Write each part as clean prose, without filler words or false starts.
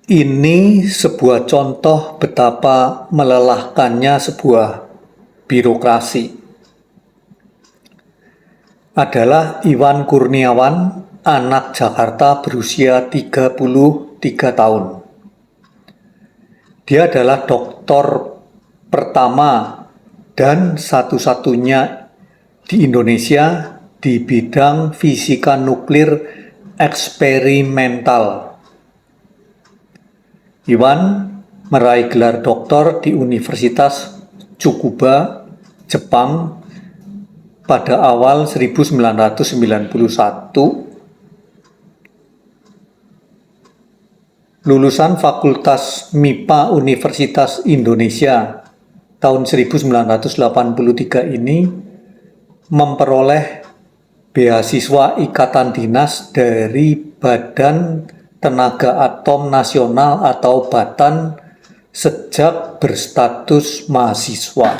Ini sebuah contoh betapa melelahkannya sebuah birokrasi. Adalah Iwan Kurniawan, anak Jakarta berusia 33 tahun. Dia adalah doktor pertama dan satu-satunya di Indonesia di bidang fisika nuklir eksperimental. Iwan meraih gelar doktor di Universitas Tsukuba, Jepang pada awal 1991. Lulusan Fakultas MIPA Universitas Indonesia tahun 1983 ini memperoleh beasiswa ikatan dinas dari Badan Tenaga Atom Nasional atau BATN sejak berstatus mahasiswa.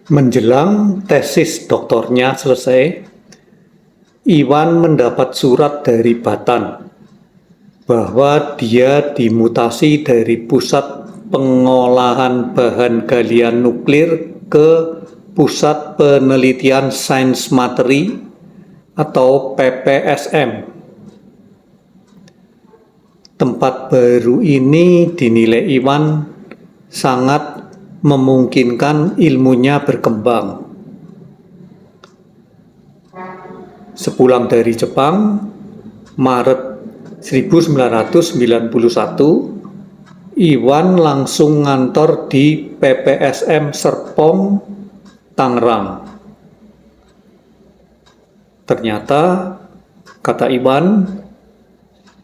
Menjelang tesis doktornya selesai, Iwan mendapat surat dari BATN bahwa dia dimutasi dari pusat pengolahan bahan galian nuklir ke Pusat Penelitian Sains Materi atau PPSM. Tempat baru ini dinilai Iwan sangat memungkinkan ilmunya berkembang. Sepulang dari Jepang, Maret 1991, Iwan langsung ngantor di PPSM Serpong, Tangerang. Ternyata, kata Iwan,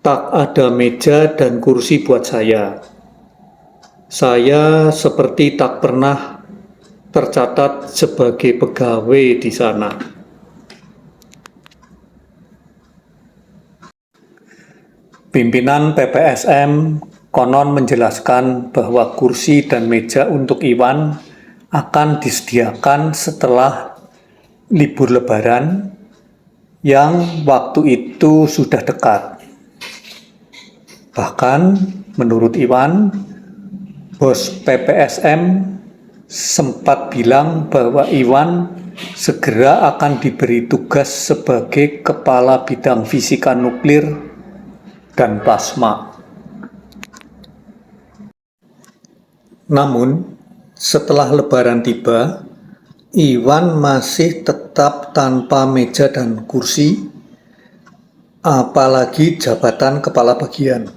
tak ada meja dan kursi buat saya. Saya seperti tak pernah tercatat sebagai pegawai di sana. Pimpinan PPSM konon menjelaskan bahwa kursi dan meja untuk Iwan akan disediakan setelah libur Lebaran yang waktu itu sudah dekat. Bahkan menurut Iwan, bos PPSM sempat bilang bahwa Iwan segera akan diberi tugas sebagai kepala bidang fisika nuklir dan plasma. Namun, setelah Lebaran tiba, Iwan masih tetap tanpa meja dan kursi, apalagi jabatan kepala bagian.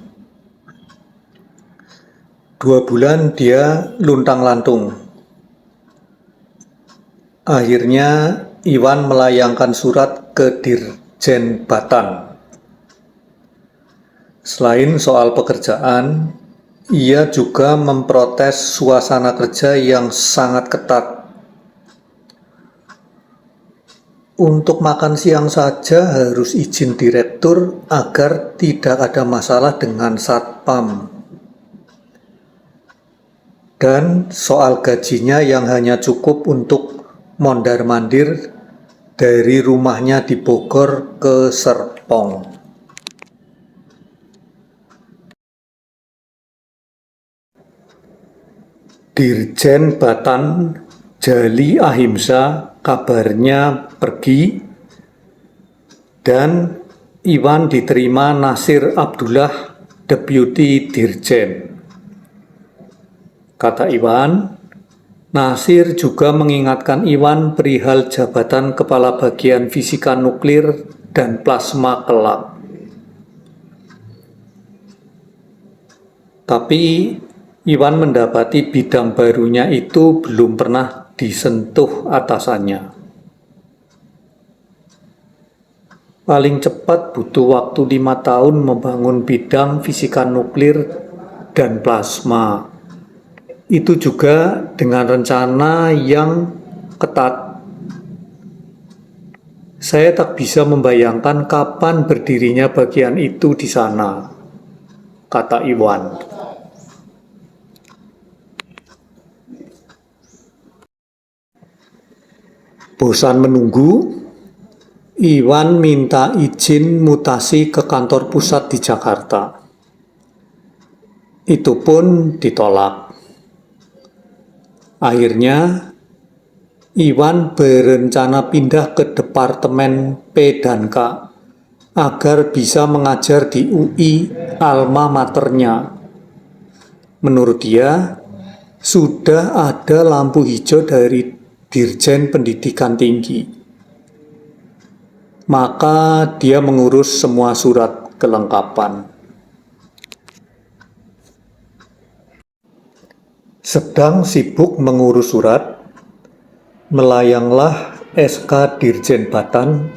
2 bulan dia luntang-lantung. Akhirnya Iwan melayangkan surat ke Dirjen BATN. Selain soal pekerjaan, ia juga memprotes suasana kerja yang sangat ketat. Untuk makan siang saja harus izin direktur agar tidak ada masalah dengan satpam. Dan soal gajinya yang hanya cukup untuk mondar-mandir dari rumahnya di Bogor ke Serpong. Dirjen BATN Jali Ahimsa kabarnya pergi dan Iwan diterima Nasir Abdullah, Deputi Dirjen. Kata Iwan, Nasir juga mengingatkan Iwan perihal jabatan Kepala Bagian Fisika Nuklir dan Plasma kelak. Tapi Iwan mendapati bidang barunya itu belum pernah disentuh atasannya. Paling cepat butuh waktu 5 tahun membangun bidang fisika nuklir dan plasma. Itu juga dengan rencana yang ketat. Saya tak bisa membayangkan kapan berdirinya bagian itu di sana, kata Iwan. Bosan menunggu, Iwan minta izin mutasi ke kantor pusat di Jakarta. Itu pun ditolak. Akhirnya, Iwan berencana pindah ke Departemen P dan K agar bisa mengajar di UI alma maternya. Menurut dia, sudah ada lampu hijau dari Dirjen Pendidikan Tinggi. Maka dia mengurus semua surat kelengkapan. Sedang sibuk mengurus surat, melayanglah SK Dirjen Batan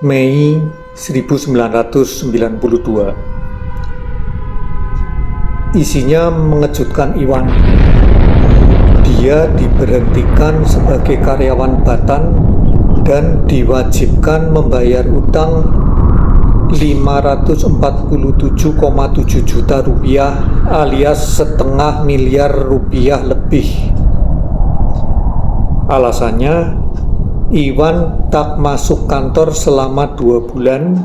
Mei 1992. Isinya mengejutkan Iwan. Dia diberhentikan sebagai karyawan Batan dan diwajibkan membayar utang 547,7 juta rupiah alias setengah miliar rupiah lebih. Alasannya, Iwan tak masuk kantor selama 2 bulan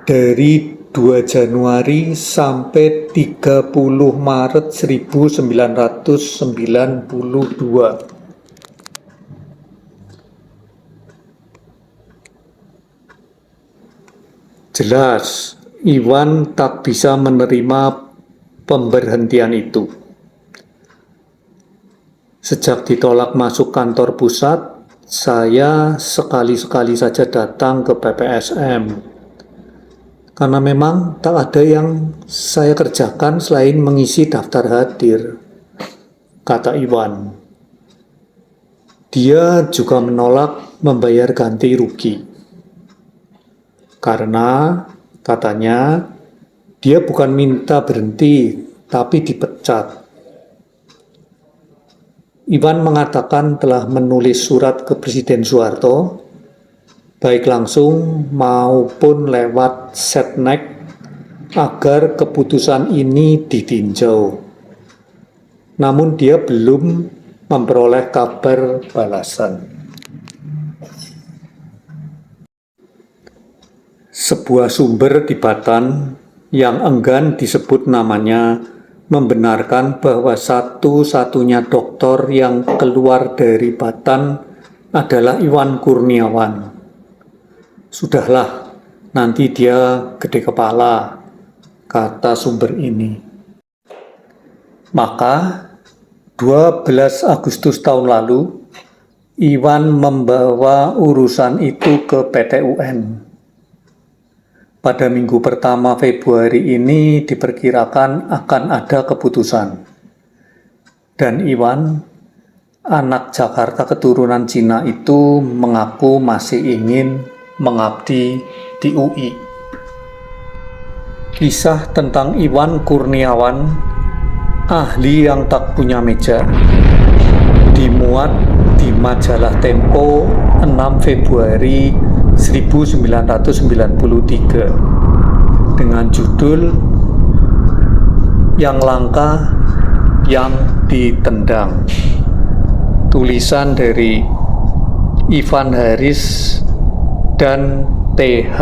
dari 2 Januari sampai 30 Maret 1992. Jelas, Iwan tak bisa menerima pemberhentian itu. Sejak ditolak masuk kantor pusat, saya sekali-sekali saja datang ke PPSM. Karena memang tak ada yang saya kerjakan selain mengisi daftar hadir, kata Iwan. Dia juga menolak membayar ganti rugi. Karena, katanya, dia bukan minta berhenti, tapi dipecat. Iwan mengatakan telah menulis surat ke Presiden Soeharto, baik langsung maupun lewat setnek, agar keputusan ini ditinjau. Namun dia belum memperoleh kabar balasan. Sebuah sumber di Batan yang enggan disebut namanya membenarkan bahwa satu-satunya doktor yang keluar dari Batan adalah Iwan Kurniawan. Sudahlah, nanti dia gede kepala, kata sumber ini. Maka, 12 Agustus tahun lalu, Iwan membawa urusan itu ke PT UN. Pada minggu pertama Februari ini diperkirakan akan ada keputusan. Dan Iwan, anak Jakarta keturunan Cina itu mengaku masih ingin mengabdi di UI. Kisah tentang Iwan Kurniawan, ahli yang tak punya meja, dimuat di majalah Tempo 6 Februari 1993 dengan judul Yang Langka, Yang Ditendang. Tulisan dari Ivan Haris dan TH.